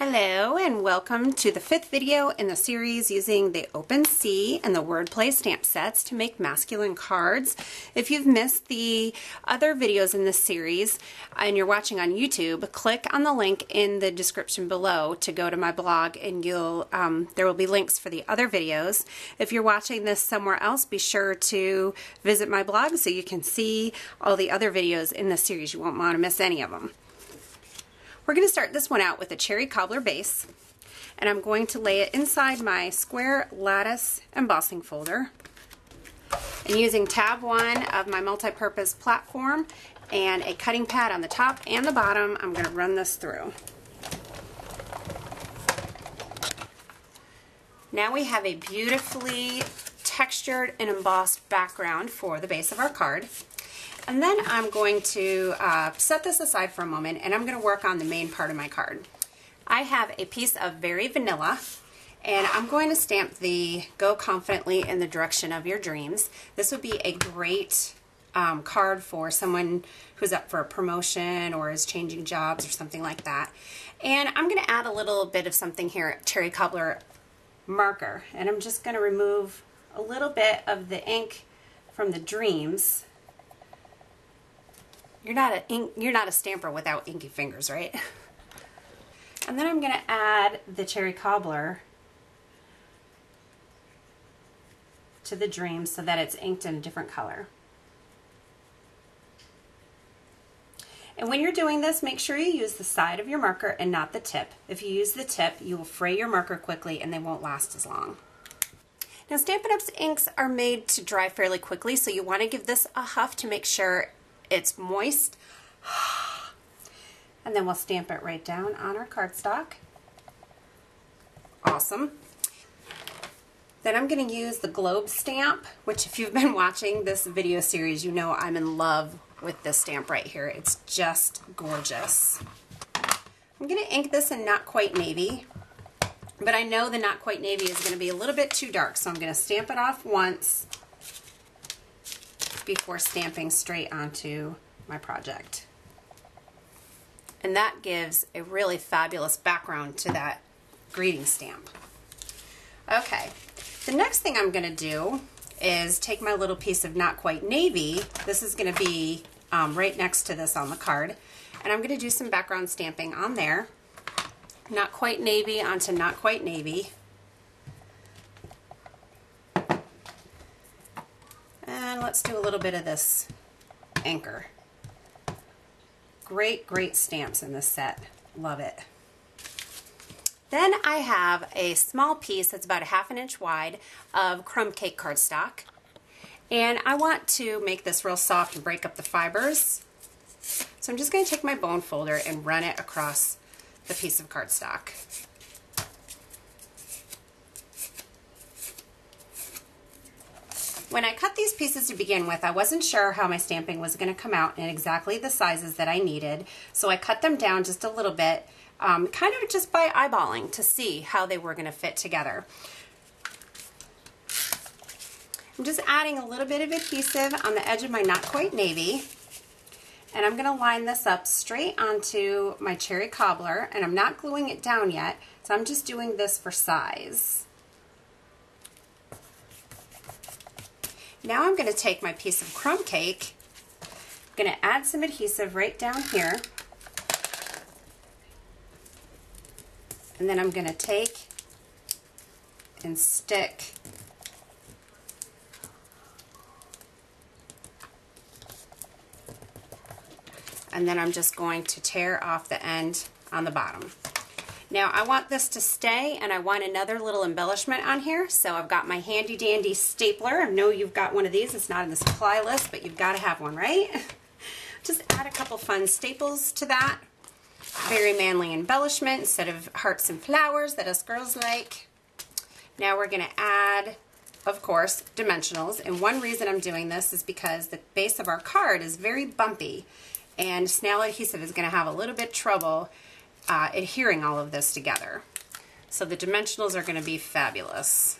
Hello and welcome to the 5th video in the series using the Open C and the Wordplay stamp sets to make masculine cards. If you've missed the other videos in this series and you're watching on YouTube, click on the link in the description below to go to my blog and there will be links for the other videos. If you're watching this somewhere else, be sure to visit my blog so you can see all the other videos in this series. You won't want to miss any of them. We're going to start this one out with a cherry cobbler base, and I'm going to lay it inside my square lattice embossing folder. And using tab 1 of my multi-purpose platform and a cutting pad on the top and the bottom, I'm going to run this through. Now we have a beautifully textured and embossed background for the base of our card. And then I'm going to set this aside for a moment, and I'm going to work on the main part of my card. I have a piece of Very Vanilla, and I'm going to stamp the Go Confidently in the Direction of Your Dreams. This would be a great card for someone who's up for a promotion or is changing jobs or something like that. And I'm going to add a little bit of something here, cherry cobbler marker, and I'm just going to remove a little bit of the ink from the dreams. You're not a stamper without inky fingers, right? And then I'm going to add the cherry cobbler to the dream so that it's inked in a different color. And when you're doing this, make sure you use the side of your marker and not the tip. If you use the tip, you will fray your marker quickly and they won't last as long. Now, Stampin' Up's inks are made to dry fairly quickly, so you want to give this a huff to make sure it's moist, and then we'll stamp it right down on our cardstock. Awesome. Then I'm going to use the globe stamp, which if you've been watching this video series, you know I'm in love with this stamp right here. It's just gorgeous. I'm going to ink this in Not Quite Navy, but I know the Not Quite Navy is going to be a little bit too dark, so I'm going to stamp it off once before stamping straight onto my project. And that gives a really fabulous background to that greeting stamp. Okay, the next thing I'm going to do is take my little piece of Not Quite Navy. This is going to be right next to this on the card, and I'm going to do some background stamping on there. Not Quite Navy onto Not Quite Navy. And let's do a little bit of this anchor. Great, great stamps in this set. Love it. Then I have a small piece that's about 1/2 inch wide of crumb cake cardstock. And I want to make this real soft and break up the fibers. So I'm just going to take my bone folder and run it across the piece of cardstock. When I cut these pieces to begin with, I wasn't sure how my stamping was going to come out in exactly the sizes that I needed, so I cut them down just a little bit, kind of just by eyeballing to see how they were going to fit together. I'm just adding a little bit of adhesive on the edge of my Not Quite Navy, and I'm going to line this up straight onto my cherry cobbler, and I'm not gluing it down yet, so I'm just doing this for size. Now I'm going to take my piece of crumb cake, I'm going to add some adhesive right down here, and then I'm going to take and stick and then I'm just going to tear off the end on the bottom. Now I want this to stay, and I want another little embellishment on here, so I've got my handy dandy stapler. I know you've got one of these. It's not in the supply list, but you've got to have one, right? Just add a couple fun staples to that. Very manly embellishment instead of hearts and flowers that us girls like. Now we're going to add, of course, dimensionals, and one reason I'm doing this is because the base of our card is very bumpy, and snail adhesive is going to have a little bit trouble adhering all of this together. So the dimensionals are going to be fabulous.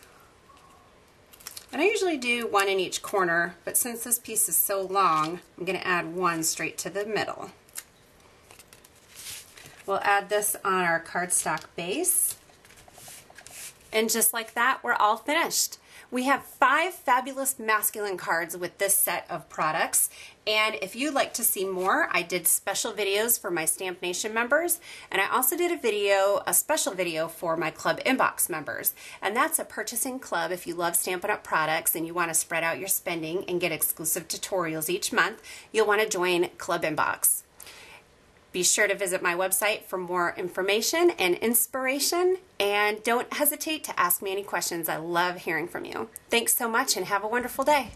And I usually do one in each corner, but since this piece is so long, I'm going to add one straight to the middle. We'll add this on our cardstock base. And just like that, we're all finished. We have 5 fabulous masculine cards with this set of products. And if you'd like to see more, I did special videos for my Stamp Nation members. And I also did a special video for my Club Inbox members. And that's a purchasing club if you love Stampin' Up! Products and you want to spread out your spending and get exclusive tutorials each month, you'll want to join Club Inbox. Be sure to visit my website for more information and inspiration, and don't hesitate to ask me any questions. I love hearing from you. Thanks so much and have a wonderful day.